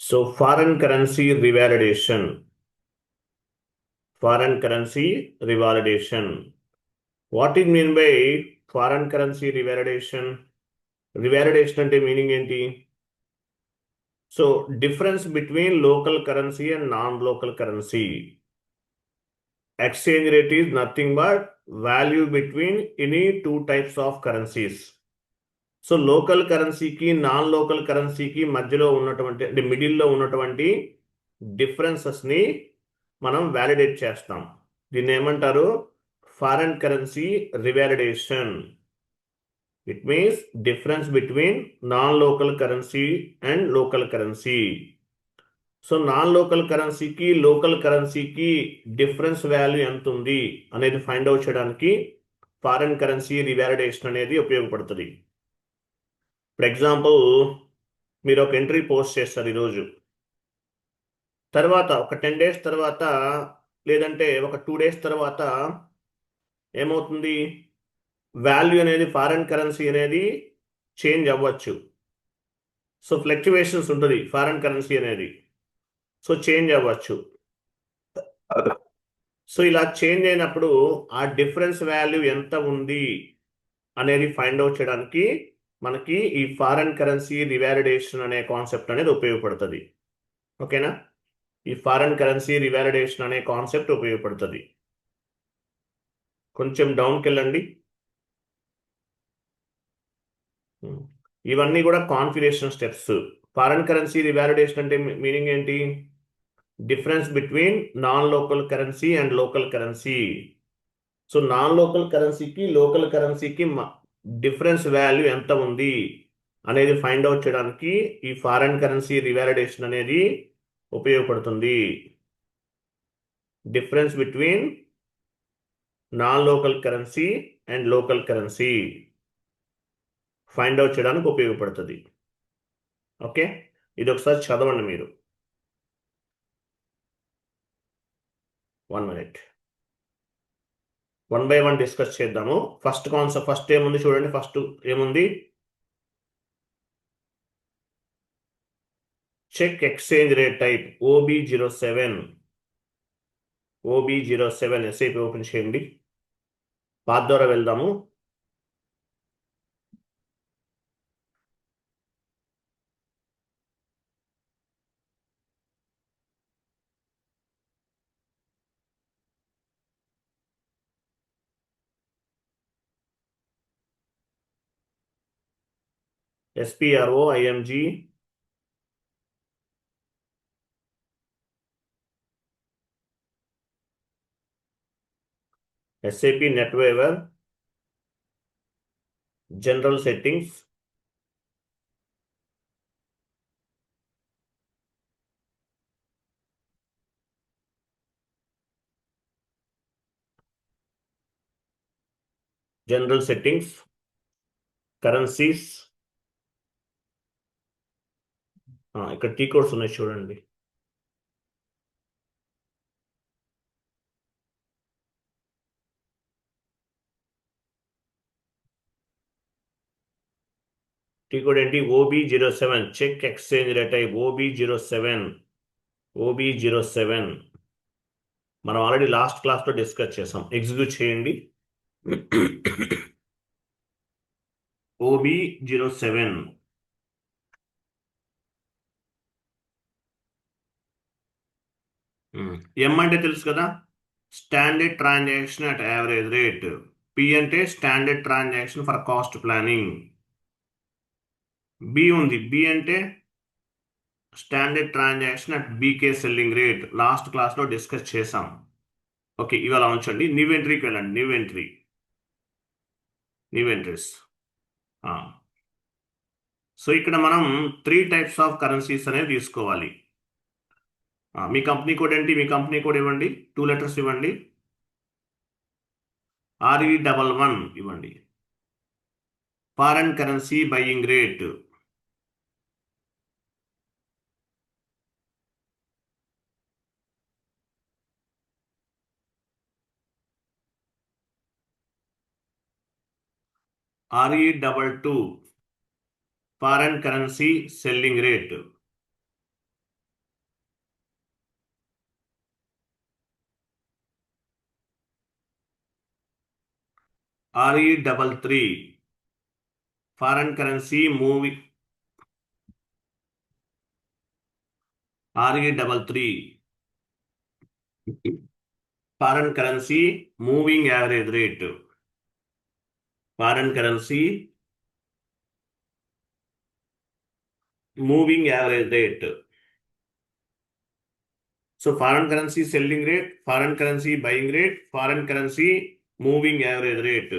So foreign currency revalidation. Foreign currency revalidation. What is mean by foreign currency revalidation? Revalidation అంటే meaning ఏంటి? So difference between local currency and non local currency. Exchange rate is nothing but value between any two types of currencies. So local కరెన్సీకి non local కరెన్సీకి మధ్యలో ఉన్నటువంటి అంటే మిడిల్లో ఉన్నటువంటి డిఫరెన్సెస్ని మనం వ్యాలిడేట్ చేస్తాం. దీన్ని ఏమంటారు? Foreign currency revalidation. It means difference between non local currency and local currency. So non local కరెన్సీకి లోకల్ కరెన్సీకి డిఫరెన్స్ వాల్యూ ఎంత ఉంది అనేది ఫైండ్ అవుట్ చేయడానికి ఫారెన్ కరెన్సీ రివాలిడేషన్ అనేది ఉపయోగపడుతుంది. ఫర్ ఎగ్జాంపుల్, మీరు ఒక ఎంట్రీ పోస్ట్ చేస్తారు ఈరోజు, తర్వాత ఒక 10 days తర్వాత లేదంటే ఒక 2 days తర్వాత ఏమవుతుంది? వాల్యూ అనేది ఫారెన్ కరెన్సీ అనేది చేంజ్ అవ్వచ్చు. సో ఫ్లక్చువేషన్స్ ఉంటుంది ఫారెన్ కరెన్సీ అనేది. సో చేంజ్ అవ్వచ్చు. సో ఇలా చేంజ్ అయినప్పుడు ఆ డిఫరెన్స్ వాల్యూ ఎంత ఉంది అనేది ఫైండ్ అవుట్ చేయడానికి మనకి ఈ ఫారెన్ కరెన్సీ రివాలిడేషన్ అనే కాన్సెప్ట్ అనేది ఉపయోగపడుతుంది. ఓకేనా? ఈ ఫారెన్ కరెన్సీ రివాలిడేషన్ అనే కాన్సెప్ట్ ఉపయోగపడుతుంది. కొంచెం డౌన్కి వెళ్ళండి. ఇవన్నీ కూడా కాన్ఫిగరేషన్ స్టెప్స్. ఫారెన్ కరెన్సీ రివాలిడేషన్ అంటే మీనింగ్ ఏంటి? Difference between non local currency and local currency. So non local కరెన్సీకి లోకల్ కరెన్సీకి డిఫరెన్స్ వాల్యూ ఎంత ఉంది అనేది ఫైండ్ అవుట్ చేయడానికి ఈ ఫారెన్ కరెన్సీ రివాలిడేషన్ అనేది ఉపయోగపడుతుంది. Difference between non local currency and local currency find out చేయడానికి ఉపయోగపడుతుంది. ఓకే, ఇది ఒకసారి చదవండి మీరు. 1 minute. 1 by 1 డిస్కస్ చేద్దాము. ఫస్ట్ కాన్సెప్ట్, ఫస్ట్ ఏముంది చూడండి. ఫస్ట్ ఏముంది? Check exchange rate type OB07. OB07 SIP open చేయండి. పాత్ ద్వారా వెళ్దాము. SPROIMG SAP NetWeaver General Settings currencies. ఇక్కడ టీ కోడ్స్ ఉన్నాయి చూడండి. టీ కోడ్ ఏంటి? OB07. Check exchange rate type OB07. మనం ఆల్రెడీ లాస్ట్ క్లాస్లో డిస్కస్ చేసాం. ఎగ్జిక్యూట్ చేయండి. OB07. M అంటే తెలుసు కదా, standard transaction at average rate. P అంటే standard transaction for cost planning. B ఉంది. B అంటే standard transaction at BK selling rate. Last క్లాస్లో డిస్కస్ చేసాం. ఓకే, ఇవాళ ఉంచండి. న్యూ ఎంట్రీకి వెళ్ళండి. New entries. సో ఇక్కడ మనం 3 types ఆఫ్ కరెన్సీస్ అనేవి తీసుకోవాలి. మీ కంపెనీ కోడ్ ఏంటి? మీ కంపెనీ కోడ్ ఇవ్వండి. 2 letters ఇవ్వండి. RE11 ఇవ్వండి. Foreign currency buying rate. RE22 foreign currency selling rate. RE33 foreign currency moving RE33 foreign currency moving average rate. Foreign currency moving average rate. So foreign currency selling rate, foreign currency buying rate, foreign currency moving average rate.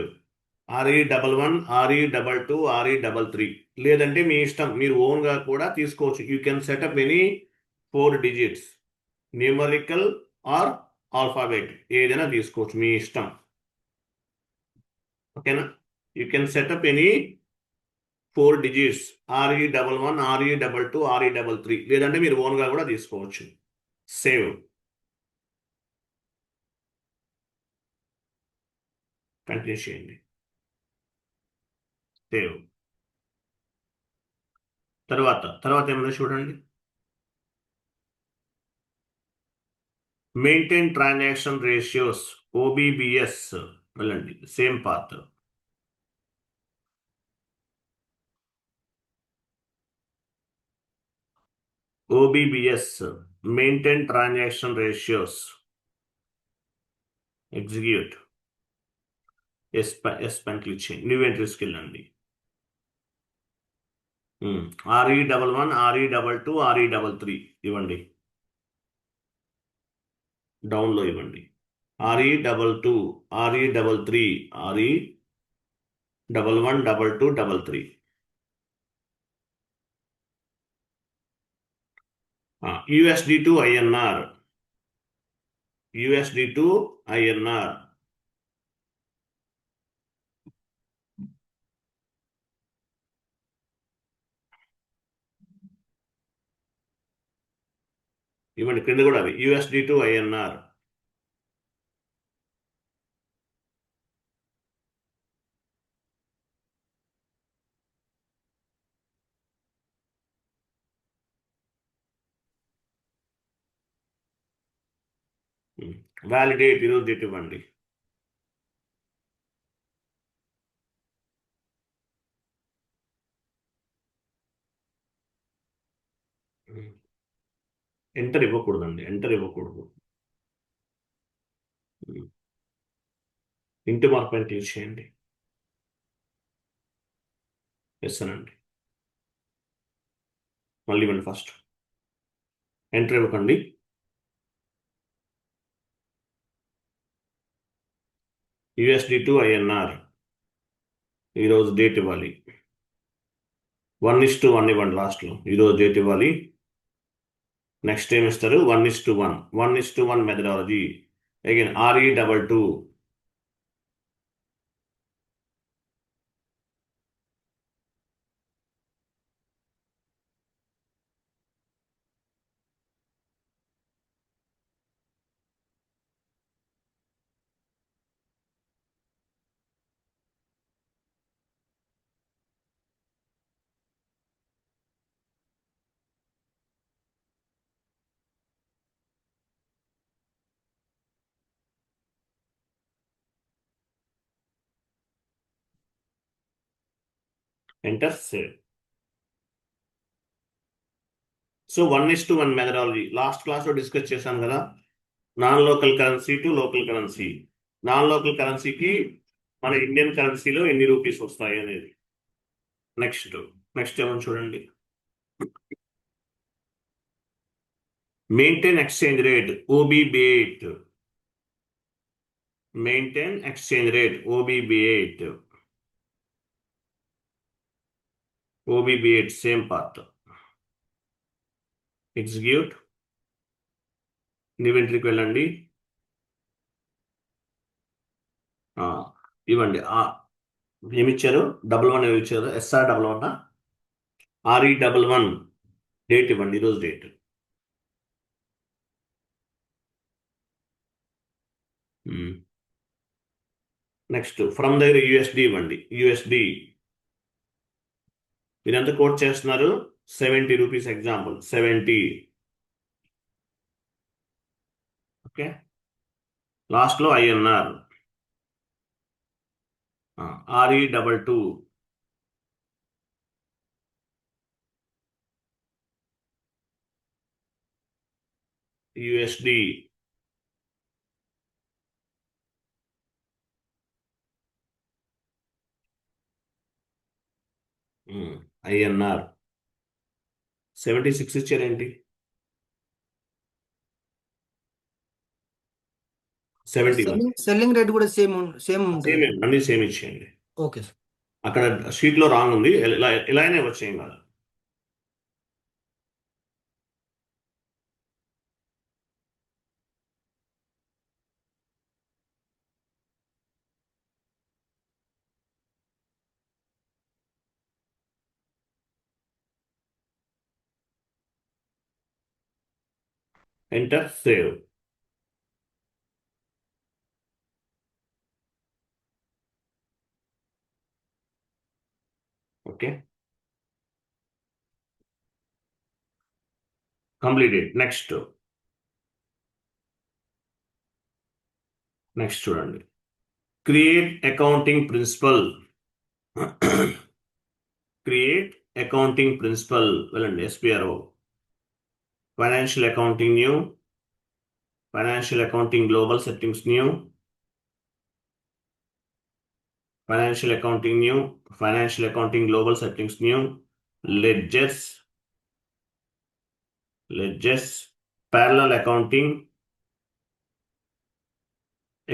RE11, RE22, RE33. లేదంటే మీ ఇష్టం, మీరు ఓన్గా కూడా తీసుకోవచ్చు. You can set up any 4 digits, numerical or alphabet, ఏదైనా తీసుకోవచ్చు, మీ ఇష్టం. ఓకేనా? You can set up any 4 digits, RE11, RE22, RE33. లేదంటే మీరు ఓన్గా కూడా తీసుకోవచ్చు. సేవ్. కంటిన్యూ చేయండి. సేవ్. తర్వాత ఏమన్నా చూడండి. మెయింటైన్ ట్రాన్సాక్షన్ రేషియోస్, OBBS వెళ్ళండి, same path. OBBS, maintain transaction ratios, execute. Yes పైన క్లిక్ చేయండి, న్యూ ఎంట్రీస్కి వెళ్ళండి. RE11, RE22, RE33 ఇవ్వండి, డౌన్లో ఇవ్వండి. RE22, RE33, RE11, 22, 33. USD to INR, USD to INR. ఇవ్వండి, క్రింద కూడా అవి USD to INR. వ్యాలిడేట్, ఈరోజు డేట్ ఇవ్వండి. ఎంటర్ ఇవ్వకూడదండి, ఎంటర్ ఇవ్వకూడదు. ఇంటి మార్క్ పైన క్లిక్ చేయండి. ఎస్ అనండి, మళ్ళీ ఇవ్వండి. ఫస్ట్ ఎంటర్ ఇవ్వకండి. USD to INR ఈరోజు డేట్ ఇవ్వాలి. 1:1 ఇవ్వండి లాస్ట్లో, ఈరోజు డేట్ ఇవ్వాలి. నెక్స్ట్ ఏం ఇస్తారు? 1:1, 1:1 methodology. Again RE22, enter, save. So 1:1 methodology last క్లాస్లో డిస్కస్ చేశాను కదా. Non local currency to local currency. Non local కరెన్సీకి మన ఇండియన్ కరెన్సీలో ఎన్ని రూపీస్ వస్తాయి అనేది. నెక్స్ట్ ఏమని చూడండి. Maintain exchange rate, OBB8. Maintain exchange rate, OBB8. OBB8 same path. Execute, new ఎంట్రీకి వెళ్ళండి. ఇవ్వండి. ఏమిచ్చారు? 11 ఏమి ఇచ్చారు? SR11, RE11 డేట్ ఇవ్వండి, ఈరోజు డేట్. నెక్స్ట్ ఫ్రమ్ దగ్గర USD ఇవ్వండి. USD మీరు ఎంత కోట్ చేస్తున్నారు? 70 రూపీస్ ఎగ్జాంపుల్, 70. ఓకే, లాస్ట్లో INR. RE22 USD INR 76 ఇచ్చారేంటి 71 సెల్లింగ్ రేట్ కూడా సేమ్ సేమ్ ఉంటుంది. అన్ని సేమ్ ఇచ్చేయండి. Okay sir. అక్కడ షీట్ లో రాంగ్ ఉంది, ఇలానే వచ్చేయం కాదు. Enter save. Okay, completed. Next చూడండి, create accounting principle. Create accounting principle వెళ్ళండి, SPRO. Financial accounting new, financial accounting global settings new, financial accounting new, financial accounting global settings new, ledgers, parallel accounting,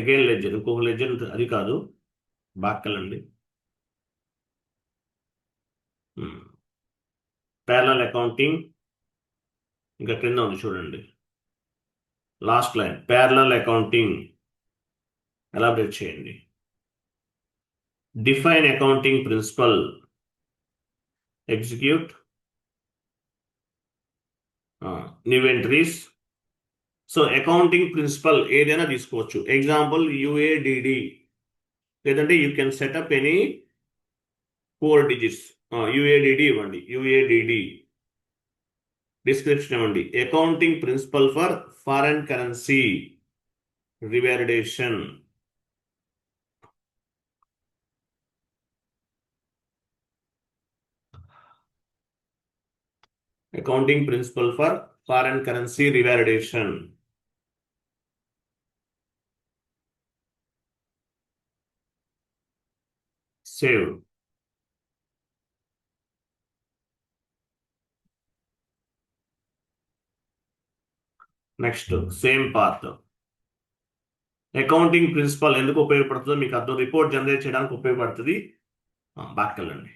again ledger, ఇంకొక ledger ఉంటుంది, అది కాదు, బాక్కలండి. Parallel accounting, ఇంకా కింద ఉంది చూడండి, last line, parallel accounting elaborate చేయండి. Define accounting principle, execute, new entries. So accounting principle ఏదైనా తీసుకోవచ్చు. ఎగ్జాంపుల్ UADD, లేదంటే you can set up any 4 digits. UADD ఇవ్వండి, UADD. డిస్క్రిప్షన్ ఇవ్వండి, accounting principle for foreign currency revalidation. Accounting principle for foreign currency revalidation. Save. Next same part. Accounting principle ఎందుకు ఉపయోగపడుతుందో మీకు అర్థం, report generate చేయడానికి ఉపయోగపడుతుంది. బాక్కెళ్ళండి.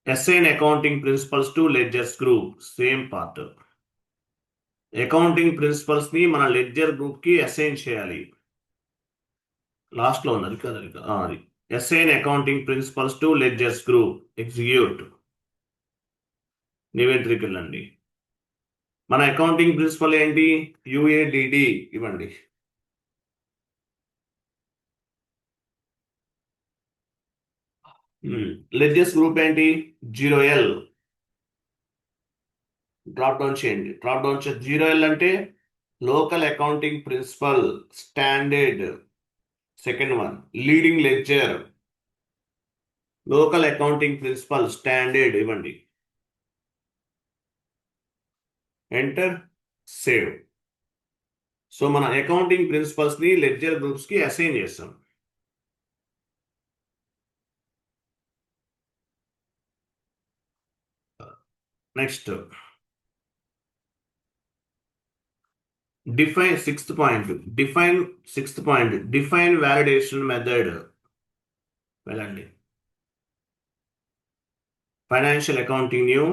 Assign accounting principles to ledgers group, same part. Accounting principles ని మన లెడ్జర్ గ్రూప్ కి అసైన్ చేయాలి. లాస్ట్ లో ఉన్నది కదా, అది assign accounting principles to ledgers group, execute, నివేదికకి వెళ్ళండి. మన అకౌంటింగ్ ప్రిన్సిపల్ ఏంటి? UADD ఇవ్వండి. లెడ్జర్స్ గ్రూప్ ఏంటి? 0L. డ్రాప్ డౌన్ చేయండి. డ్రాప్ డౌన్ 0L అంటే local accounting principle standard. Second one leading ledger, local accounting principle standard ఇవ్వండి. Enter, save. సో మన అకౌంటింగ్ ప్రిన్సిపల్స్ ని లెడ్జర్ గ్రూప్స్ కి అసైన్ చేస్తాం. Next define sixth point, define validation method వెళ్ళండి. Financial accounting new,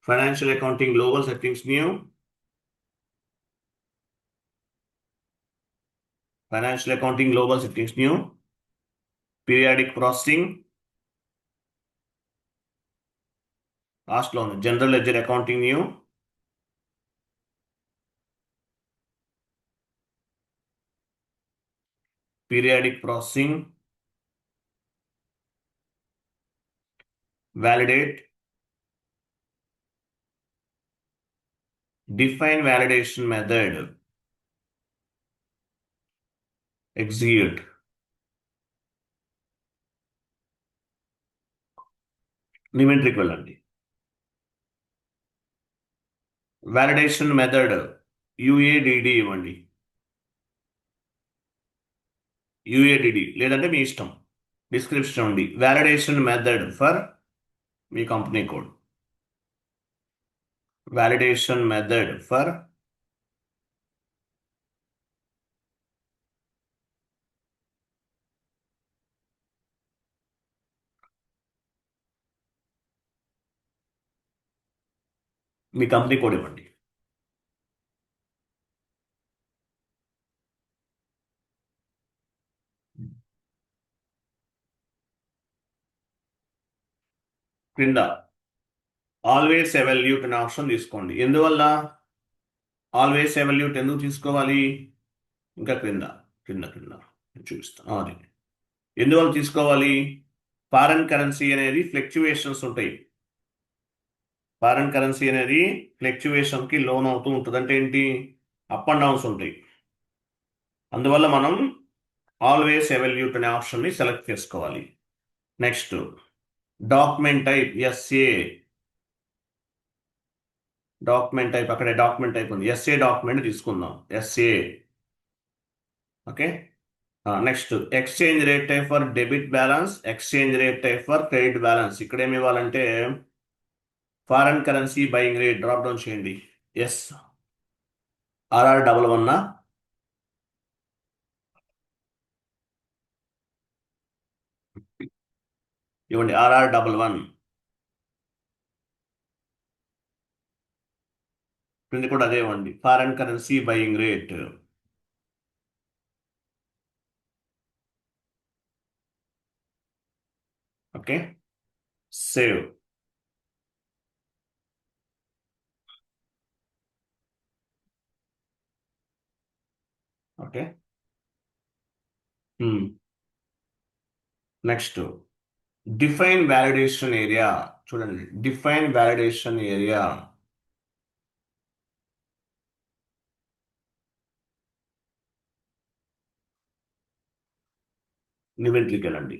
financial accounting global settings new, financial accounting global settings new, periodic processing, last లో ఉంది general ledger accounting new, periodic processing, validate, define validation method. Execute, నిమెంట్రీకి వెళ్ళండి. Validation method యుఏడిడి ఇవ్వండి. యుఏడిడి లేదంటే మీ ఇష్టం. Description ఉంది validation method for me company code. Validation method for me company code ఇవ్వండి. క్రింద ఆల్వేస్ ఎవాల్యూట్ అనే ఆప్షన్ తీసుకోండి. ఎందువల్ల ఆల్వేస్ ఎవాల్యూట్ ఎందుకు తీసుకోవాలి? ఇంకా క్రింద క్రింద క్రింద చూపిస్తాను. అది ఎందువల్ల తీసుకోవాలి? ఫారెన్ కరెన్సీ అనేది ఫ్లక్చువేషన్స్ ఉంటాయి. ఫారెన్ కరెన్సీ అనేది ఫ్లక్చువేషన్కి లోన్ అవుతూ ఉంటుంది. అంటే ఏంటి? అప్ అండ్ డౌన్స్ ఉంటాయి. అందువల్ల మనం ఆల్వేస్ ఎవాల్యూట్ అనే ఆప్షన్ని సెలెక్ట్ చేసుకోవాలి. Next document type SA. Document type అక్కడే డాక్యుమెంట్ టైప్ ఉంది. ఎస్ఏ డాక్యుమెంట్ తీసుకుందాం. SA. Okay. Next exchange rate type for debit balance, exchange rate type for credit balance. ఇక్కడ ఏమి ఇవ్వాలంటే foreign currency buying rate drop down చేయండి. Yes RR11 ఇవ్వండి. RR11 క్రింద కూడా అదే ఇవ్వండి. Foreign currency buying rate. Okay. Save. Okay. Next define validation area. చూడండి, డిఫైన్ వ్యాలిడేషన్ ఏరియా. నివెంట్రీకి వెళ్ళండి.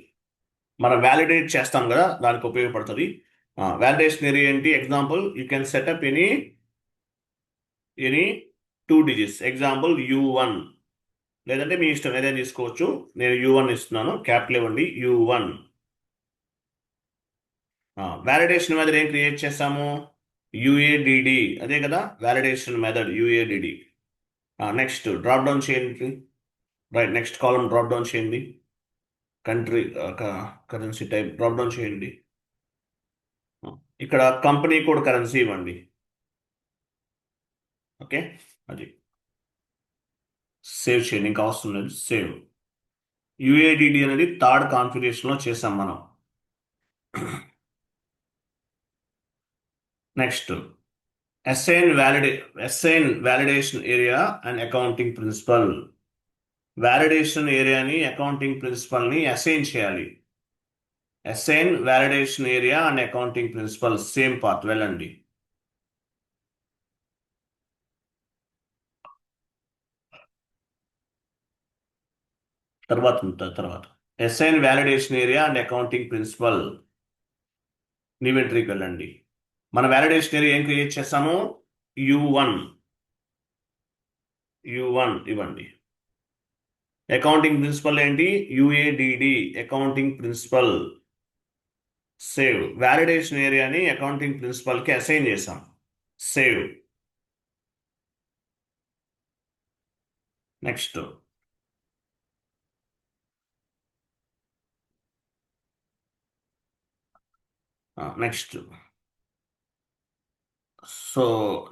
మనం వ్యాలిడేట్ చేస్తాం కదా, దానికి ఉపయోగపడుతుంది. వ్యాలిడేషన్ ఏరియా ఏంటి? Example you can set up any 2 digits. Example U1 లేదంటే మీ ఇష్టం ఏదైనా తీసుకోవచ్చు. నేను U1 ఇస్తున్నాను. క్యాపిటల్ ఇవ్వండి. U1. వ్యాలిడేషన్ మెథడ్ ఏం క్రియేట్ చేస్తాము? UADD. అదే కదా validation method UADD. Next drop down చేయండి. Right, next column drop down చేయండి. Country currency type drop down చేయండి. ఇక్కడ కంపెనీ కోడ్ కరెన్సీ ఇవ్వండి. ఓకే. అది సేవ్ చేయండి. ఇంకా అవసరం లేదు. సేవ్. UADD అనేది థర్డ్ కాన్ఫిగరేషన్లో చేసాం మనం. Next assign validation area and accounting principle. Validation ఏరియాని అకౌంటింగ్ ప్రిన్సిపల్ని అసైన్ చేయాలి. Assign validation area and accounting principle same part. వెళ్ళండి. తర్వాత assign validation area and accounting principle నివెంట్రీకి వెళ్ళండి. మన వ్యాలిడేషన్ ఏరియా ఏం క్రియేట్ చేస్తాము? U1 ఇవ్వండి. అకౌంటింగ్ ప్రిన్సిపల్ ఏంటి? UADD accounting principle. Save. Validation ఏరియాని అకౌంటింగ్ ప్రిన్సిపల్కి అసైన్ చేసాం. సేవ్. నెక్స్ట్ సో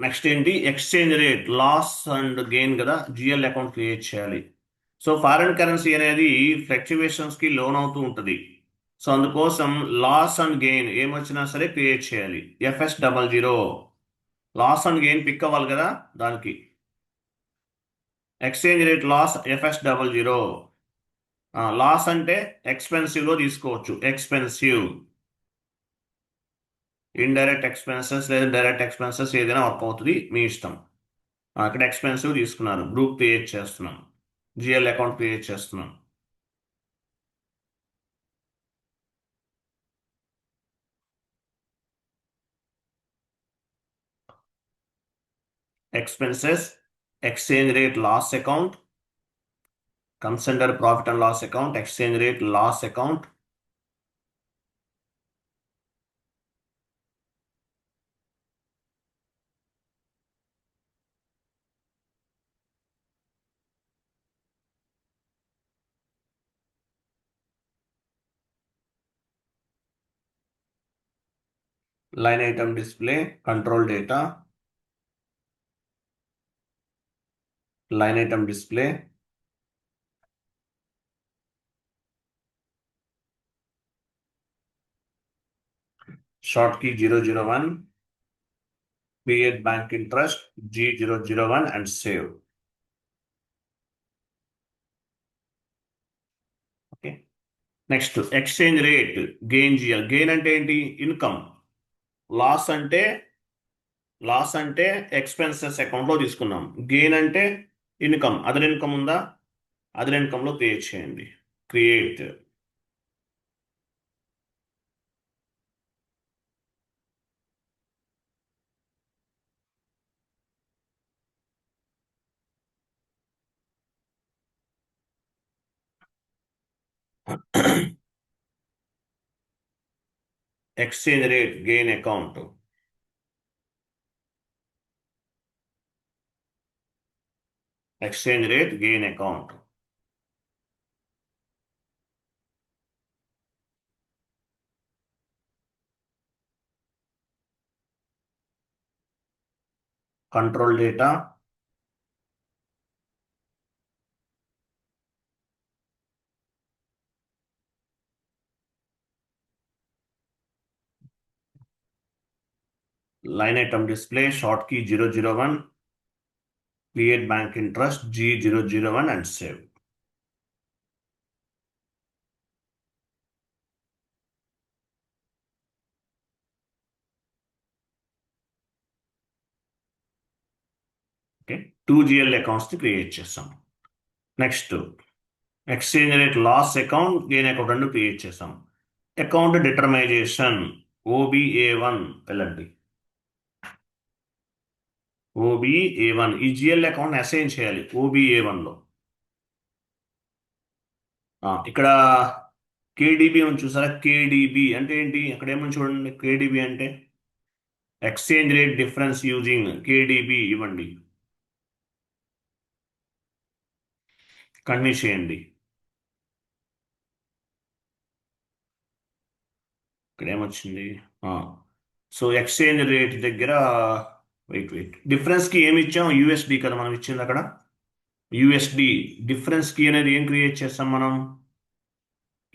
నెక్స్ట్ ఏంటి? Exchange rate loss and gain కదా, GL అకౌంట్ క్రియేట్ చేయాలి. సో ఫారిన్ కరెన్సీ అనేది ఫ్లక్చువేషన్స్కి లోన్ అవుతూ ఉంటుంది. సో అందుకోసం లాస్ అండ్ గెయిన్ ఏమొచ్చినా సరే క్రియేట్ చేయాలి. FS00 loss and gain pick అవ్వాలి కదా, దానికి exchange rate loss FS00. Loss అంటే ఎక్స్పెన్సివ్లో తీసుకోవచ్చు. ఎక్స్పెన్సివ్, ఇండైరెక్ట్ ఎక్స్పెన్సెస్ లేదా డైరెక్ట్ ఎక్స్పెన్సెస్ ఏదైనా వర్క్ అవుతుంది, మీ ఇష్టం. అక్కడ ఎక్స్పెన్సివ్ తీసుకున్నారు. గ్రూప్ క్రియేట్ చేస్తున్నాం. జిఎల్ అకౌంట్ క్రియేట్ చేస్తున్నాం. Expenses, exchange rate loss account, comes under profit and loss account, exchange rate loss account. Line item display, control data, line item display, short key 001, create bank interest G001 and save. Okay. Next, exchange rate, gain GL. Gain అంటే ఏంటి? Income. Loss అంటే expenses అకౌంట్లో తీసుకున్నాం. Gain అంటే income. Other income ఉందా? Other ఇన్కమ్లో create చేయండి. Create. exchange rate gain account. Exchange rate gain account. Control data. Line item display, short key 001, create bank interest G001 and save. Okay, 2 GL accounts to create చేసాం. Next exchange rate loss account, gain account రెండు create చేసాం. Account determination OBA1 వెళ్ళండి. OBA1 ఈ GL account assign చేయాలి OBA1లో. ఇక్కడ కేడిబి అని చూసారా? కేడిబి అంటే ఏంటి? అక్కడ ఏమని చూడండి. కేడిబి అంటే ఎక్స్చేంజ్ రేట్ డిఫరెన్స్ యూజింగ్ కేడిబి ఇవ్వండి. కంటిన్యూ చేయండి. ఇక్కడ ఏమొచ్చింది? సో ఎక్స్చేంజ్ రేట్ దగ్గర వెయిట్ డిఫరెన్స్కి ఏమి ఇచ్చాం? యూఎస్డి కదా మనం ఇచ్చింది అక్కడ. యూఎస్డి డిఫరెన్స్కి అనేది ఏం క్రియేట్ చేస్తాం మనం?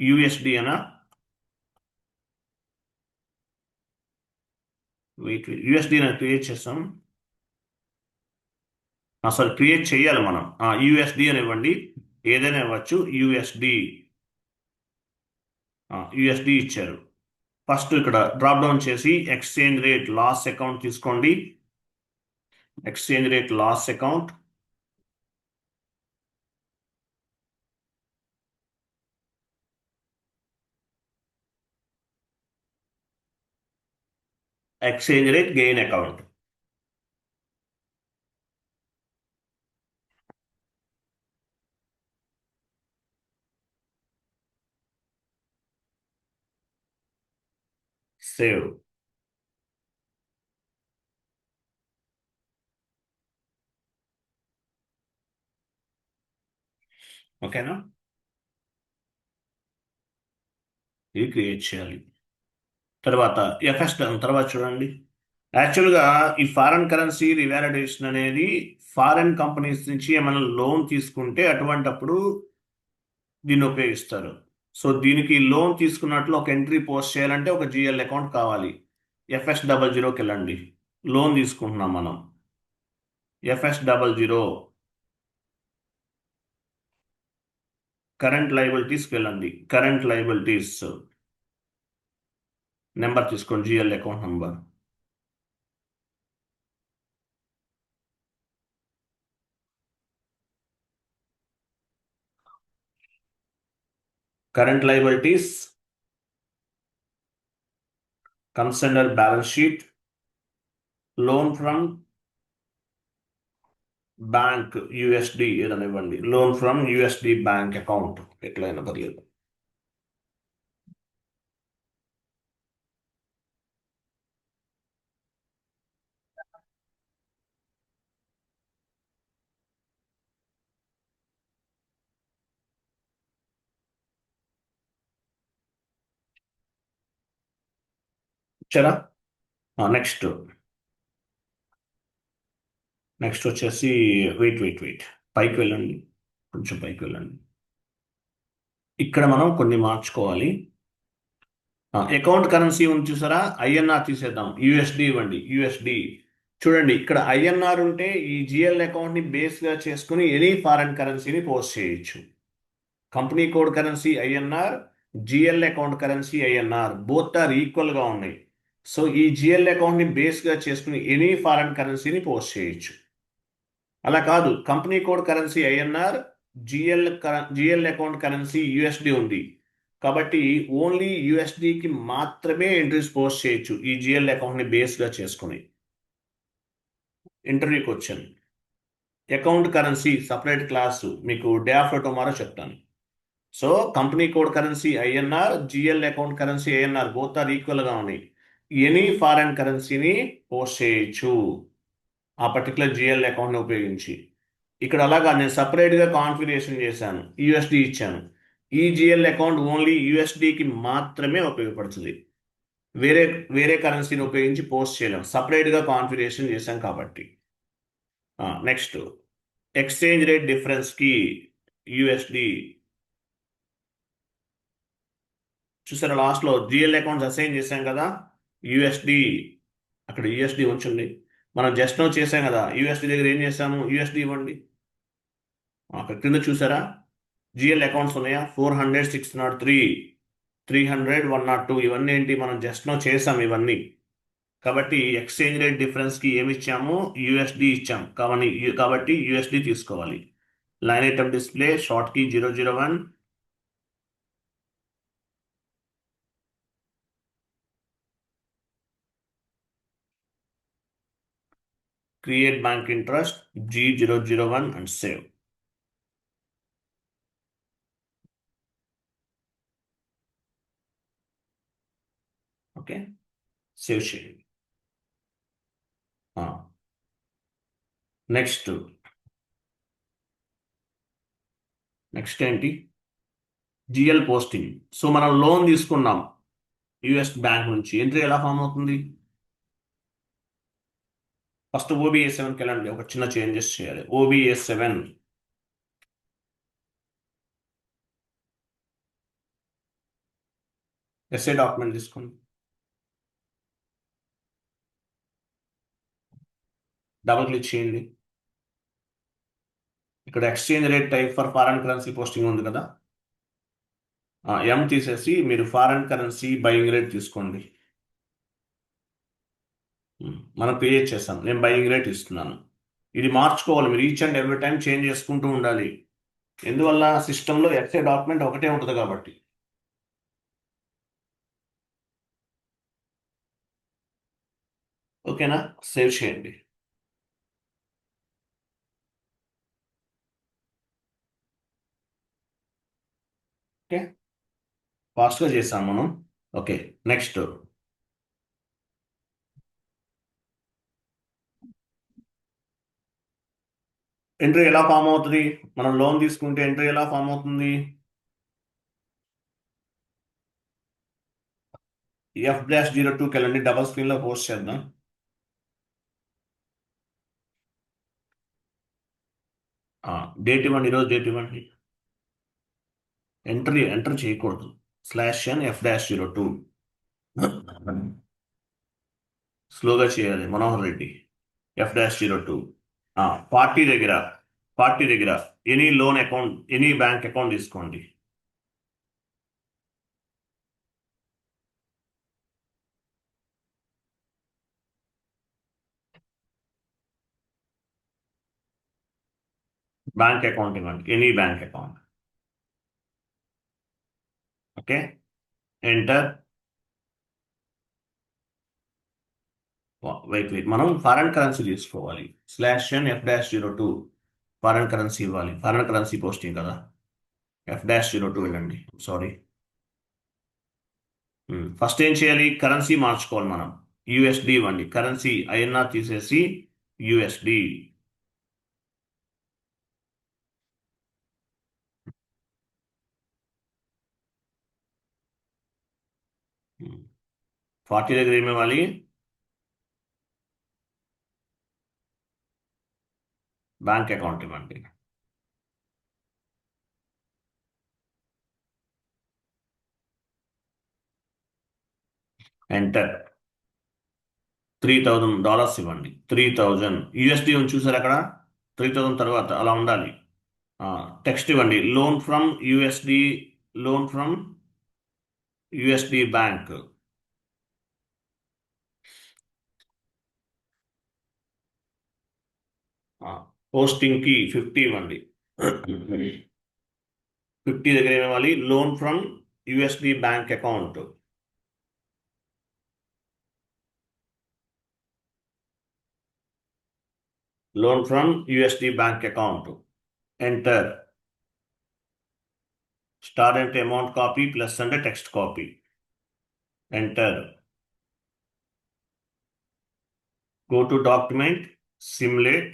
యూఎస్డి అనా? వెయిట్ యూఎస్డి అనేది క్రియేట్ చేస్తాం. అసలు క్రియేట్ చేయాలి మనం. యూఎస్డి అని ఇవ్వండి, ఏదైనా ఇవ్వచ్చు. యూఎస్డి ఇచ్చారు. ఫస్ట్ ఇక్కడ డ్రాప్ డౌన్ చేసి ఎక్స్చేంజ్ రేట్ లాస్ అకౌంట్ తీసుకోండి. Exchange rate loss account, exchange rate gain account. Save. ఓకేనా? ఇది క్రియేట్ చేయాలి. తర్వాత ఎఫ్ఎస్ తర్వాత చూడండి. యాక్చువల్గా ఈ ఫారెన్ కరెన్సీ రివాలిడేషన్ అనేది ఫారెన్ కంపెనీస్ నుంచి ఏమైనా లోన్ తీసుకుంటే అటువంటప్పుడు దీన్ని ఉపయోగిస్తారు. సో దీనికి లోన్ తీసుకున్నట్లు ఒక ఎంట్రీ పోస్ట్ చేయాలంటే ఒక జిఎల్ అకౌంట్ కావాలి. FS00కి వెళ్ళండి. లోన్ తీసుకుంటున్నాం మనం. FS00 కరెంట్ లయబిలిటీస్కి వెళ్ళండి. కరెంట్ లయబిలిటీస్ నెంబర్ తీసుకోండి, GL account number. Current liabilities comes under balance sheet. Loan from bank USD ఏదైనా ఇవ్వండి. Loan from USD bank account ఎట్లయినా పర్లేదు. ఇచ్చారా? నెక్స్ట్ వచ్చేసి వెయిట్ పైకి వెళ్ళండి, కొంచెం పైకి వెళ్ళండి. ఇక్కడ మనం కొన్ని మార్చుకోవాలి. అకౌంట్ కరెన్సీ ఉంది చూసారా, ఐఎన్ఆర్ తీసేద్దాం, యుఎస్డి ఇవ్వండి, యుఎస్డి. చూడండి ఇక్కడ ఐఎన్ఆర్ ఉంటే ఈ జిఎల్ అకౌంట్ ని బేస్ గా చేసుకుని ఎనీ ఫారెన్ కరెన్సీని పోస్ట్ చేయొచ్చు. Company code currency INR, GL account currency INR, both are equal గా ఉన్నాయి. సో ఈ జిఎల్ అకౌంట్ ని బేస్ గా చేసుకుని ఎనీ ఫారెన్ కరెన్సీని పోస్ట్ చేయొచ్చు. అలా కాదు, company code currency INR, GL account currency USD ఉంది కాబట్టి ఓన్లీ యుఎస్డికి మాత్రమే ఎంట్రీస్ పోస్ట్ చేయొచ్చు ఈ జిఎల్ అకౌంట్ని బేస్గా చేసుకుని. Interview question, account currency separate class మీకు డే ఆఫ్టర్ టుమారో చెప్తాను. So company code currency INR, GL account currency INR both are ఈక్వల్గా ఉన్నాయి. ఎనీ ఫారెన్ కరెన్సీని పోస్ట్ చేయొచ్చు ఆ పర్టికులర్ జిఎల్ అకౌంట్ని ఉపయోగించి. ఇక్కడ అలాగా నేను సపరేట్గా కాన్ఫిగరేషన్ చేశాను, యుఎస్డి ఇచ్చాను. ఈ జిఎల్ అకౌంట్ ఓన్లీ యుఎస్డికి మాత్రమే ఉపయోగపడుతుంది, వేరే వేరే కరెన్సీని ఉపయోగించి పోస్ట్ చేయలేం, సపరేట్గా కాన్ఫిగరేషన్ చేశాం కాబట్టి. నెక్స్ట్ ఎక్స్చేంజ్ రేట్ డిఫరెన్స్కి యుఎస్డి చూసారా, లాస్ట్లో జిఎల్ అకౌంట్స్ అసైన్ చేశాం కదా, యుఎస్డి అక్కడ యుఎస్డి ఉంచండి. మనం జస్ట్ నో చేసాం కదా, యుఎస్డి దగ్గర ఏం చేసాము, యుఎస్డి ఇవ్వండి. అక్కడ కింద చూసారా జిఎల్ అకౌంట్స్ ఉన్నాయా, 400, 603, 300, 102, ఇవన్నీ ఏంటి, మనం జస్ట్ నో చేసాం ఇవన్నీ. కాబట్టి ఎక్స్చేంజ్ రేట్ డిఫరెన్స్కి ఏమి ఇచ్చాము, యుఎస్డి ఇచ్చాం కాబట్టి యుఎస్డి తీసుకోవాలి. Line item display short key 001, create bank interest G001 and save. Okay, save చేయండి. నెక్స్ట్ ఏంటి, జిఎల్ పోస్టింగ్. సో మనం లోన్ తీసుకున్నాం యుఎస్ బ్యాంక్ నుంచి, ఎంట్రీ ఎలా ఫామ్ అవుతుంది, ఫస్ట్ OBA7కి వెళ్ళండి, ఒక చిన్న చేంజెస్ చేయాలి. OBA7 ఎస్ఏ డాక్యుమెంట్ తీసుకోండి, డబుల్ క్లిక్ చేయండి. ఇక్కడ exchange rate type for foreign currency posting ఉంది కదా, ఎం తీసేసి మీరు ఫారెన్ కరెన్సీ బయింగ్ రేట్ తీసుకోండి. మనం క్రియేట్ చేస్తాం, నేను బయింగ్ రేట్ ఇస్తున్నాను. ఇది మార్చుకోవాలి మీరు, each and every time change చేసుకుంటూ ఉండాలి. ఎందువల్ల, సిస్టంలో ఎస్ఏ డాక్యుమెంట్ ఒకటే ఉంటుంది కాబట్టి. ఓకేనా, సేవ్ చేయండి. ఓకే, ఫాస్ట్గా చేసాం మనం. ఓకే, నెక్స్ట్ ఎంట్రీ ఎలా ఫామ్ అవుతుంది, మనం లోన్ తీసుకుంటే ఎంట్రీ ఎలా ఫామ్ అవుతుంది, F-02కి వెళ్ళండి, డబల్ స్క్రీన్లో పోస్ట్ చేద్దాం. డేట్ ఇవ్వండి, ఈరోజు డేట్ ఇవ్వండి. ఎంటర్ చేయకూడదు, /F-02 స్లోగా చేయాలి. మనోహర్ రెడ్డి F-02. పార్టీ దగ్గర any loan account, any bank account తీసుకోండి. బ్యాంక్ అకౌంట్ ఇవ్వండి, any bank account. Okay, enter. Wait మనం ఫారెన్ కరెన్సీ తీసుకోవాలి. /N F-02 ఫారెన్ కరెన్సీ ఇవ్వాలి. ఫారెన్ కరెన్సీ పోస్టింగ్ కదా. F-02 వెళ్ళండి. సారీ, ఫస్ట్ ఏం చేయాలి? కరెన్సీ మార్చుకోవాలి మనం. యుఎస్డి ఇవ్వండి. కరెన్సీ ఐఎన్ఆర్ తీసేసి యుఎస్డి. ఉమ్, 40 దగ్గర ఏమి ఇవ్వాలి? బ్యాంక్ అకౌంట్ ఇవ్వండి. ఎంటర్. $3,000 ఇవ్వండి. 3000 యుఎస్డి ఉంది చూసారు అక్కడ. 3000 తర్వాత అలా ఉండాలి. టెక్స్ట్ ఇవ్వండి. Loan from USD bank. Posting కి 50 ఇవ్వండి. 50 దగ్గర ఏమి ఇవ్వాలి? Loan from USD bank account. Loan from USD bank account. Enter. Star అంటే అమౌంట్ కాపీ, ప్లస్ అంటే text copy. Enter. Go to document, simulate.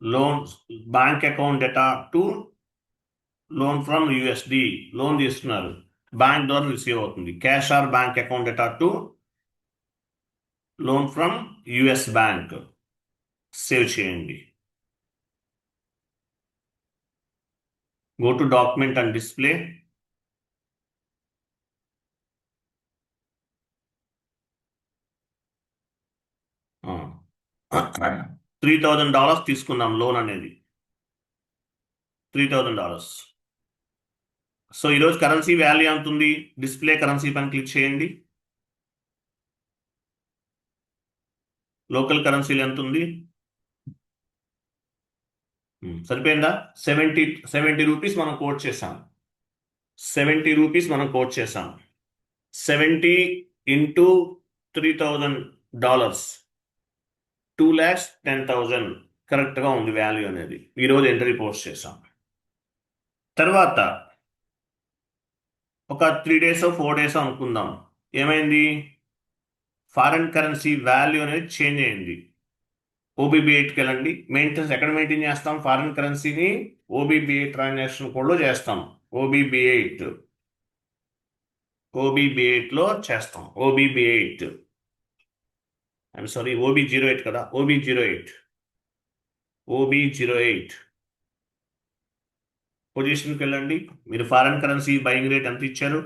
Loan bank account data to loan from USD. Loan తీసుకున్నారు, bank ద్వారా receive అవుతుంది. Cash or bank account data to loan from US bank. Save చేయండి. Go to document and display. $3,000 తీసుకున్నాం loan అనేది. $3,000. So ఈరోజు currency value ఎంత ఉంది? Display currency పైన క్లిక్ చేయండి. లోకల్ కరెన్సీలు ఎంత ఉంది? సరిపోయిందా? 70 రూపీస్ మనం కోట్ చేసాం. 70 ఇంటూ $3,000 2,10,000 కరెక్ట్గా ఉంది వాల్యూ అనేది. ఈరోజు ఎంట్రీ పోస్ట్ చేసాం. తర్వాత ఒక 3 days 4 days అనుకుందాం. ఏమైంది? ఫారెన్ కరెన్సీ వాల్యూ అనేది చేంజ్ అయింది. OBB8కి వెళ్ళండి. మెయింటెనెన్స్ ఎక్కడ మెయింటైన్ చేస్తాం? ఫారిన్ కరెన్సీని OBB8 ట్రాన్సాక్షన్ కోడ్లో చేస్తాం. OBB8లో చేస్తాం. OBB8 ఐఎమ్ సారీ, OB08 కదా. OB08 పొజిషన్కి వెళ్ళండి. మీరు ఫారెన్ కరెన్సీ బయింగ్ రేట్ ఎంత ఇచ్చారు?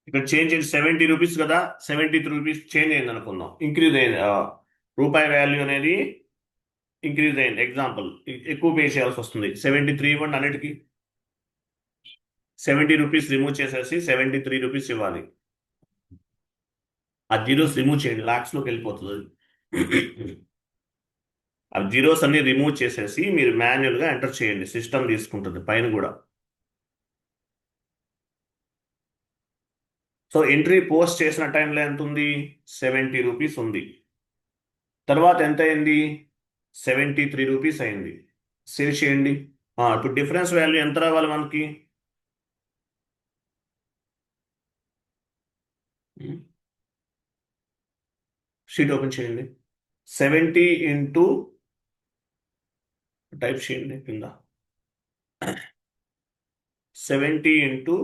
ఇక్కడ చేంజ్ అయింది 70 రూపీస్ కదా. 73 రూపీస్ చేంజ్ అయింది అనుకుందాం. ఇంక్రీజ్ అయింది. రూపాయి వాల్యూ అనేది ఇంక్రీజ్ అయింది. ఎగ్జాంపుల్, ఎక్కువ పే చేయాల్సి వస్తుంది. 73 ఇవ్వండి అన్నిటికీ. 70 రూపీస్ రిమూవ్ చేసేసి 73 రూపీస్ ఇవ్వాలి. ఆ జీరోస్ రిమూవ్ చేయండి, లాక్స్లోకి వెళ్ళిపోతుంది. ఆ జీరోస్ అన్ని రిమూవ్ చేసేసి మీరు మాన్యువల్గా ఎంటర్ చేయండి. సిస్టమ్ తీసుకుంటుంది పైన కూడా. సో ఎంట్రీ పోస్ట్ చేసిన టైంలో ఎంత ఉంది? 70 రూపీస్ ఉంది. తర్వాత ఎంత అయింది? 73 రూపీస్ అయింది. సేవ్ చేయండి. ఇప్పుడు డిఫరెన్స్ వాల్యూ ఎంత రావాలి మనకి? షీట్ ఓపెన్ చేయండి. 70 ఇంటూ టైప్ చేయండి కింద. 70 ఇంటూ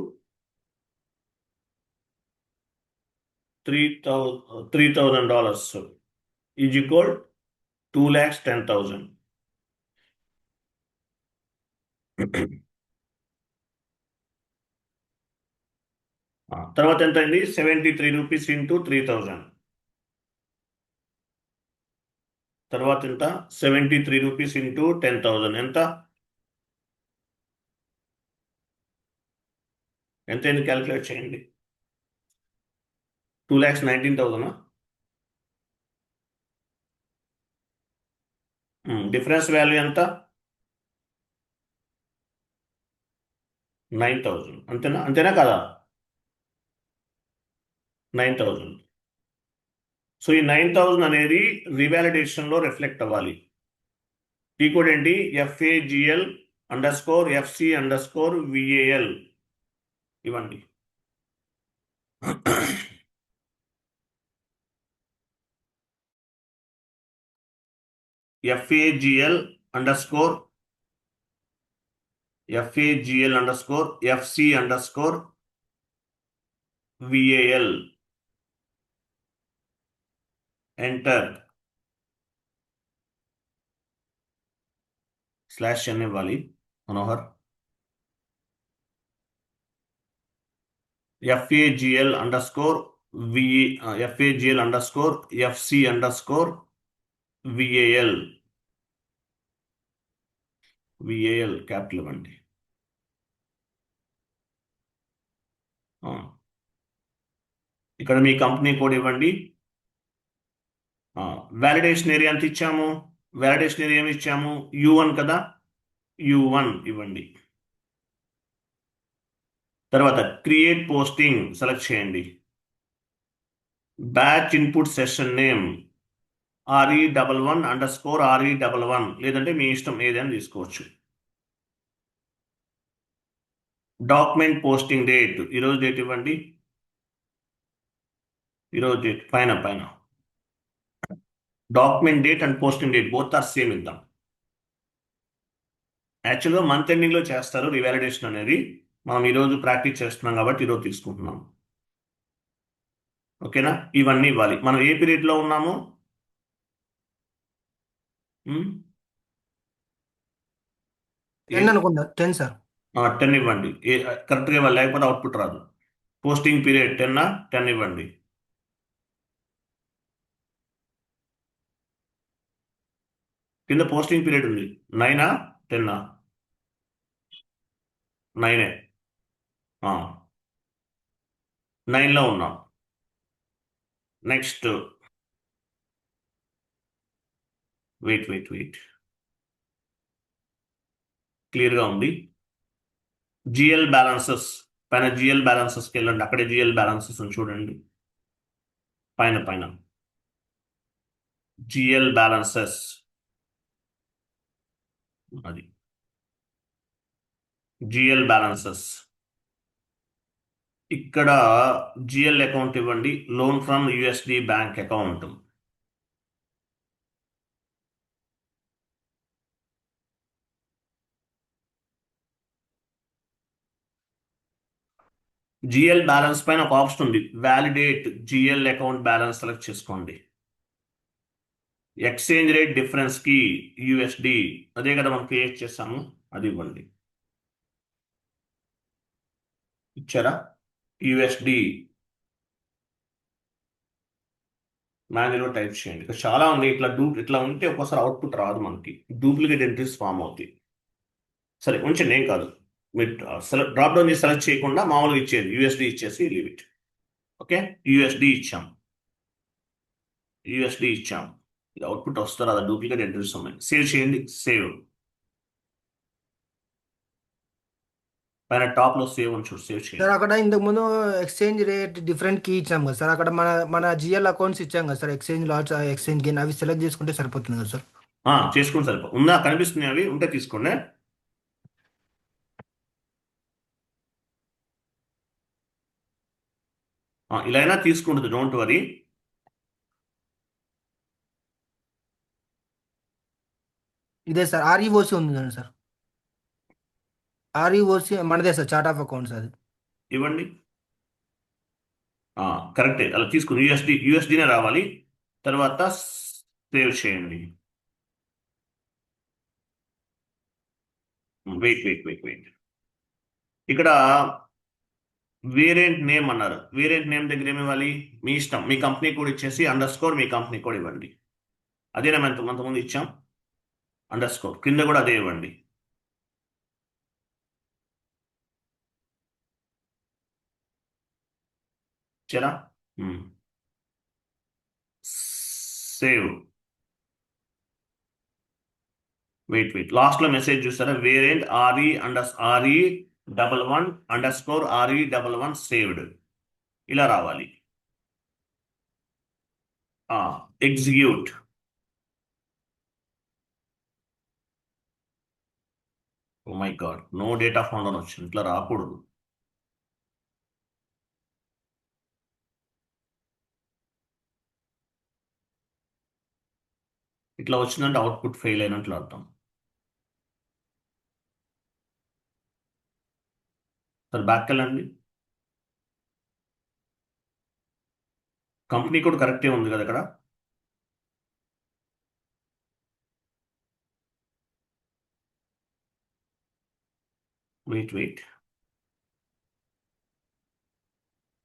$3,000 ఈజ్ ఈక్వల్ 2,10,000. తర్వాత ఎంత అయింది? 73 రూపీస్ ఇంటూ 3,000. తర్వాత ఎంత? 73 రూపీస్ ఇంటూ 10,000 ఎంత? ఎంత అయింది? క్యాలిక్యులేట్ చేయండి. 2,19,000. డిఫరెన్స్ వాల్యూ ఎంత? 9,000. అంతేనా? అంతేనా కదా? 9,000. సో ఈ 9,000 అనేది రివాలిడేషన్లో రిఫ్లెక్ట్ అవ్వాలి. ఈ కోడ్ ఏంటి? FAGL_FC_VAL ఇవ్వండి. FAGL_FC_VAL ఎంటర్ /n ఇవ్వాలి మనోహర్. FAGL_FC_VAL క్యాపిటల్ ఇవ్వండి. ఇక్కడ మీ కంపెనీ కోడ్ ఇవ్వండి. వ్యాలిడేషన్ ఏరియా ఎంత ఇచ్చాము? వ్యాలిడేషన్ ఏరియా ఏమి ఇచ్చాము? U1 కదా, U1 ఇవ్వండి. తర్వాత క్రియేట్ పోస్టింగ్ సెలెక్ట్ చేయండి. Batch input session name RE11_RE11 లేదంటే మీ ఇష్టం ఏదైనా తీసుకోవచ్చు. డాక్యుమెంట్ పోస్టింగ్ డేట్ ఈరోజు డేట్ ఇవ్వండి. ఈరోజు డేట్ పైన document date and posting date both are same ఇద్దాం. యాక్చువల్గా మంత్ ఎండింగ్లో చేస్తారు రివాలిడేషన్ అనేది. మనం ఈరోజు ప్రాక్టీస్ చేస్తున్నాం కాబట్టి ఈరోజు తీసుకుంటున్నాం. ఓకేనా? ఇవన్నీ ఇవ్వాలి. మనం ఏ పీరియడ్లో ఉన్నాము? 10 అనుకుంటా. 10 సార్. 10 ఇవ్వండి. కరెక్ట్గా ఇవ్వాలి, లేకపోతే అవుట్పుట్ రాదు. పోస్టింగ్ పీరియడ్ 10 ఇవ్వండి. కింద పోస్టింగ్ పీరియడ్ ఉంది. 9 10 9 9లో ఉన్నాం. నెక్స్ట్ వెయిట్ క్లియర్గా ఉంది. జిఎల్ బ్యాలెన్సెస్ పైన జిఎల్ బ్యాలెన్సెస్కి వెళ్ళండి. అక్కడే జిఎల్ బ్యాలెన్సెస్ చూడండి. పైన జిఎల్ బ్యాలెన్సెస్ అది జిఎల్ బ్యాలెన్సెస్. ఇక్కడ జిఎల్ అకౌంట్ ఇవ్వండి. Loan from USD bank account. GL balance పైన ఒక ఆప్షన్ ఉంది, validate GL account balance select చేసుకోండి. ఎక్స్చేంజ్ రేట్ డిఫరెన్స్ కి USD అదే కదా మనం క్రియేట్ చేసాము, అది ఇవ్వండి. ఇచ్చారా? USD మాన్యువల్ టైప్ చేయండి. ఇక్కడ చాలా ఉంది. ఇట్లా ఉంటే ఒక్కోసారి అవుట్పుట్ రాదు, మనకి డూప్లికేట్ ఎంట్రీస్ ఫామ్ అవుతాయి. సరే ఉంచండి, ఏం కాదు. మీరు డ్రాప్ డౌన్ చేసి సెలెక్ట్ చేయకుండా మామూలుగా ఇచ్చేది USD ఇచ్చేసి లీవ్ ఇట్. ఓకే, USD ఇచ్చాం. ఇది అవుట్పుట్ వస్తారు, అది డూప్లికేట్ ఎంట్రీస్ ఉన్నాయి. సేవ్ చేయండి. సేవ్ పైన టాప్ లో సేవ్ అని చూడు, సేవ్ సార్ చేయండి. అక్కడ ఇంతకు ముందు ఎక్స్చేంజ్ రేట్ డిఫరెంట్ కీ ఇచ్చాం కదా సార్. అక్కడ మన జిఎల్ అకౌంట్స్ ఇచ్చాం కదా sir. Exchange LADS, exchange gain అవి సెలెక్ట్ చేసుకుంటే సరిపోతుంది కదా సార్. చేసుకోండి, సరిపో ఉందా? కనిపిస్తున్నాయి, అవి ఉంటే తీసుకోండి. ఇలా అయినా తీసుకుంటుంది, డోంట్ వరీ. ఇదే సార్ REOC ఉంది కదా సార్. REOC మనదే సార్, చార్ట్ ఆఫ్ అకౌంట్స్ అది. ఇవ్వండి. కరెక్టే, అలా తీసుకుని USDనే రావాలి. తర్వాత సేవ్ చేయండి. వెయిట్. ఇక్కడ వేరియంట్ నేమ్ అన్నారు. వేరియంట్ నేమ్ దగ్గర ఏమి ఇవ్వాలి? మీ ఇష్టం. మీ కంపెనీ కోడ్ ఇచ్చేసి _ మీ కంపెనీ కోడ్ ఇవ్వండి. అదేనా అంతకుముందు ఇచ్చాం, _ కింద కూడా అదే ఇవ్వండి. చరా సేవ్. వెయిట్ లాస్ట్ లో మెసేజ్ చూస్తారా, వేరియంట్ RE RE11_RE11 సేవ్డ్, ఇలా రావాలి. Execute. Oh my god, no data found అని వచ్చింది, ఇట్లా రాకూడదు. ఇట్లా వచ్చిందంటే అవుట్పుట్ ఫెయిల్ అయినట్లు అర్థం. సరే బ్యాక్ వెళ్ళండి. కంపెనీ కూడా కరెక్టే ఉంది కదా ఇక్కడ. వెయిట్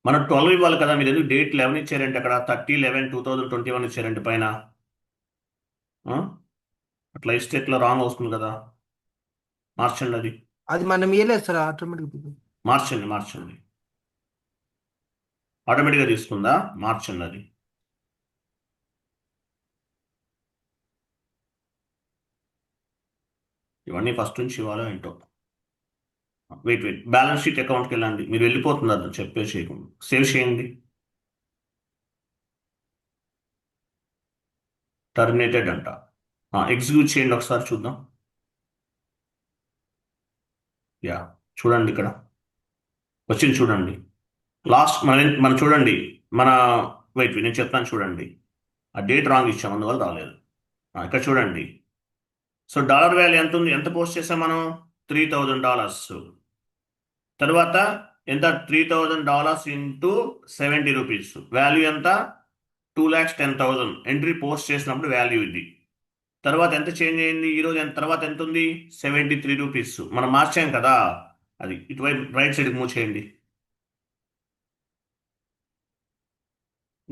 మన 12 ఇవ్వాలి కదా, మీరు ఎందుకు డేట్ 11 ఇచ్చారంటే అక్కడ 30/11/2021 ఇచ్చారంటే పైన. ఆ? అట్లా ఇస్తే ఇట్లా రాంగ్ వస్తుంది కదా, మార్చండి అది. అది మనం ఇయ్యలేదు సార్, ఆటోమేటిక్. మార్చండి. ఆటోమేటిక్గా తీసుకుందా, మార్చండి అది. ఇవన్నీ ఫస్ట్ నుంచి ఇవ్వాలో ఏంటో. వెయిట్ బ్యాలెన్స్ షీట్ అకౌంట్కి వెళ్ళండి, మీరు వెళ్ళిపోతున్నారు చెప్పేసి సేవ్ చేయండి. టర్మినేటెడ్ అంట. ఎగ్జిక్యూట్ చేయండి ఒకసారి చూద్దాం. యా, చూడండి ఇక్కడ వచ్చింది చూడండి. లాస్ట్ మనం చూడండి, మన నేను చెప్తాను చూడండి. ఆ డేట్ రాంగ్ ఇచ్చాం అందువల్ల రాలేదు. ఇక్కడ చూడండి. సో డాలర్ వాల్యూ ఎంత ఉంది, ఎంత పోస్ట్ చేసాం మనం, $3,000. తర్వాత ఎంత, $3,000 ఇంటూ ₹70. వాల్యూ ఎంత, 2,10,000. ఎంట్రీ పోస్ట్ చేసినప్పుడు వాల్యూ ఇది. తర్వాత ఎంత చేంజ్ అయింది ఈరోజు, తర్వాత ఎంత ఉంది, ₹73. మనం మార్చాం కదా, అది ఇటువైపు రైట్ సైడ్కి మూవ్ చేయండి.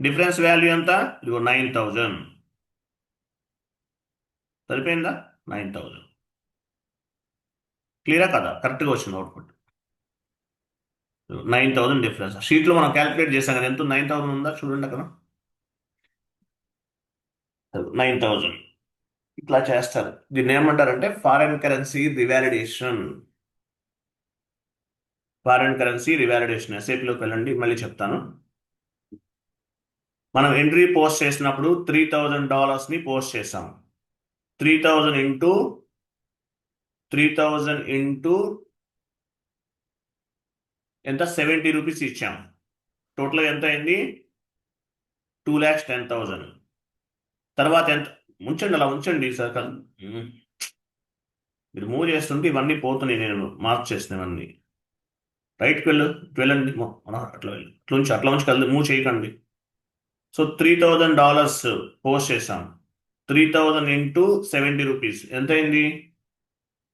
డిఫరెన్స్ వాల్యూ ఎంత, ఇదిగో 9,000. సరిపోయిందా, 9,000. క్లియరా కదా, కరెక్ట్గా వచ్చింది అవుట్పుట్. 9,000 డిఫరెన్స్. షీట్లో మనం క్యాలిక్యులేట్ చేసాం కదా, ఎంత 9,000 ఉందా చూడండి అక్కడ, 9,000. ఇట్లా చేస్తారు. దీన్ని ఏమంటారంటే ఫారెన్ కరెన్సీ రివాలిడేషన్. ఎస్ఏపిలోకి వెళ్ళండి, మళ్ళీ చెప్తాను. మనం ఎంట్రీ పోస్ట్ చేసినప్పుడు $3,000ని పోస్ట్ చేసాం. 3,000 ఇంటూ ఎంత, ₹70 ఇచ్చాం. టోటల్ ఎంత అయింది, 2,10,000. తర్వాత ఎంత, ఉంచండి అలా ఉంచండి సార్. మీరు మూవ్ చేస్తుంటే ఇవన్నీ పోతున్నాయి, నేను మార్క్ చేసినవన్నీ. రైట్కి వెళ్ళండి, అట్లా వెళ్ళి అట్లా ఉంచి కలిసి మూవ్ చేయకండి. సో $3,000 పోస్ట్ చేసాం. 3,000 ఇంటూ ₹70 ఎంత అయింది,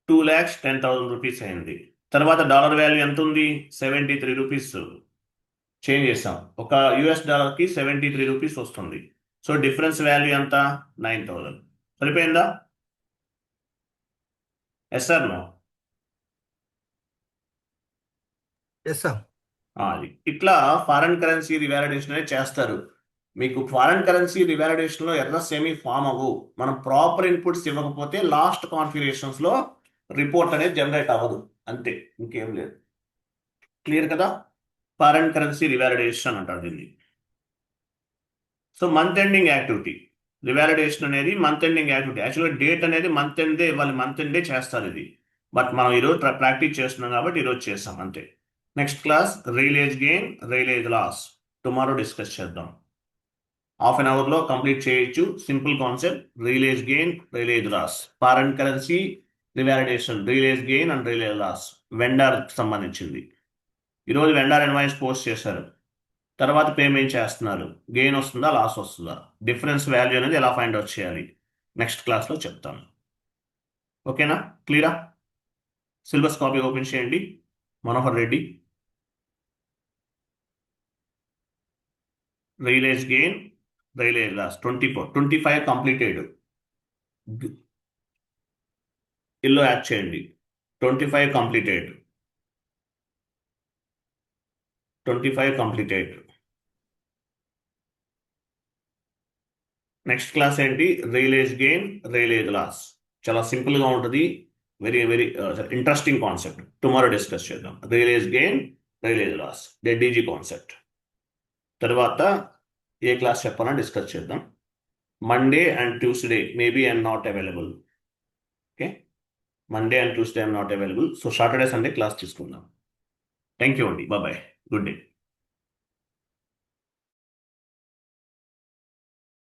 $2,10,000 అయింది. తర్వాత డాలర్ వాల్యూ ఎంత ఉంది, $73. చేంజ్ చేసాం, ఒక $1కి $73 వస్తుంది. సో డిఫరెన్స్ వాల్యూ ఎంత, 9,000. సరిపోయిందా, yes sir no. Yes sir. అది ఇట్లా ఫారెన్ కరెన్సీ రివాలిడేషన్ అనేది చేస్తారు. మీకు ఫారెన్ కరెన్సీ రివాలిడేషన్లో ఎర్రర్స్ ఏమీ ఫామ్ అవ్వు. మనం ప్రాపర్ ఇన్పుట్స్ ఇవ్వకపోతే లాస్ట్ కాన్ఫిగరేషన్స్లో రిపోర్ట్ అనేది జనరేట్ అవ్వదు, అంతే, ఇంకేం లేదు. క్లియర్ కదా, ఫారెన్ కరెన్సీ రివాలిడేషన్ అంటారు దీన్ని. సో మంత్ ఎండింగ్ యాక్టివిటీ రివాలిడేషన్ అనేది మంత్ ఎండింగ్ యాక్టివిటీ. యాక్చువల్గా డేట్ అనేది మంత్ ఎండే ఇవ్వాలి, మంత్ ఎండే చేస్తారు ఇది. బట్ మనం ఈరోజు ప్రాక్టీస్ చేస్తున్నాం కాబట్టి ఈరోజు చేస్తాం అంతే. Next class realise gain, realise loss tomorrow discuss చేద్దాం. హాఫ్ అన్ అవర్లో కంప్లీట్ చేయొచ్చు. Simple concept, realise gain, realise loss, foreign currency revalidation, realise gain and realise loss, vendor సంబంధించింది. ఈరోజు వెండర్ ఇన్వాయిస్ పోస్ట్ చేశారు, తర్వాత పేమెంట్ చేస్తున్నారు, గెయిన్ వస్తుందా loss వస్తుందా, డిఫరెన్స్ వాల్యూ అనేది ఎలా ఫైండ్ అవుట్ చేయాలి నెక్స్ట్ క్లాస్లో చెప్తాను. ఓకేనా, క్లియరా. సిలబస్ కాపీ ఓపెన్ చేయండి, Manohar Reddy. Realise gain, realise loss 24, 25 completed. ఇల్లు యాడ్ చేయండి, 25 కంప్లీటెడ్. 25 కంప్లీటెడ్. నెక్స్ట్ క్లాస్ ఏంటి? Realise gain, realise loss. చాలా సింపుల్గా ఉంటుంది. Very very interesting concept. Tomorrow discuss చేద్దాం. Realise gain, realise loss, DG concept. తర్వాత ఏ క్లాస్ చెప్పాలని డిస్కస్ చేద్దాం. Monday and Tuesday maybe I'm not available. Okay, Monday and Tuesday I'm not available. So Saturday Sunday class తీసుకుందాం. Thank you అండి. Bye. Good day.